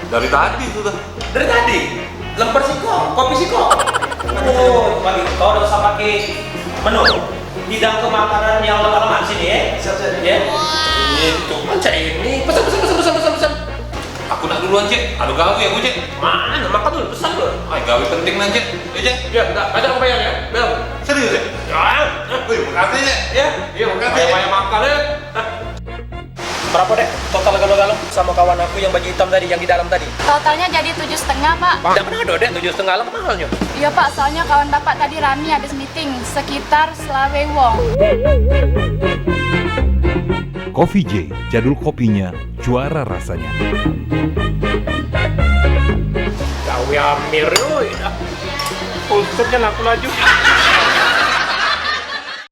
Dari tadi sudah. Dari tadi? Lemper siko, kopi siko. Oh, bagi kau udah usah pakai menu. Hidang ke makanan yang lemah-lemah sini ya. Siap-siap. Ya. Itu macam ini. Pesan. Aku nak duluan, Cek. Aduh gawe ya, Cek. Mana? Makan dulu, pesan dulu. Ay, gawe penting nan, Cek. Ya, Cek. Ya, enggak ada yang bayar ya. Bel. Serius, Cek. Ya. Wih, makasih, Cek. Ya. Iya, makasih. Banyak makan ya. Berapa dek total galau-galau sama kawan aku yang baju hitam tadi, yang di dalam tadi? Totalnya jadi 7,5 Pak. Tidak pernah ada dek, 7,5 lah mahalnya. Iya Pak, soalnya kawan Bapak tadi Rani habis meeting sekitar selawe wong. Coffee J, jadul kopinya, juara rasanya. Gawe amir yoi. Untuknya laku laju.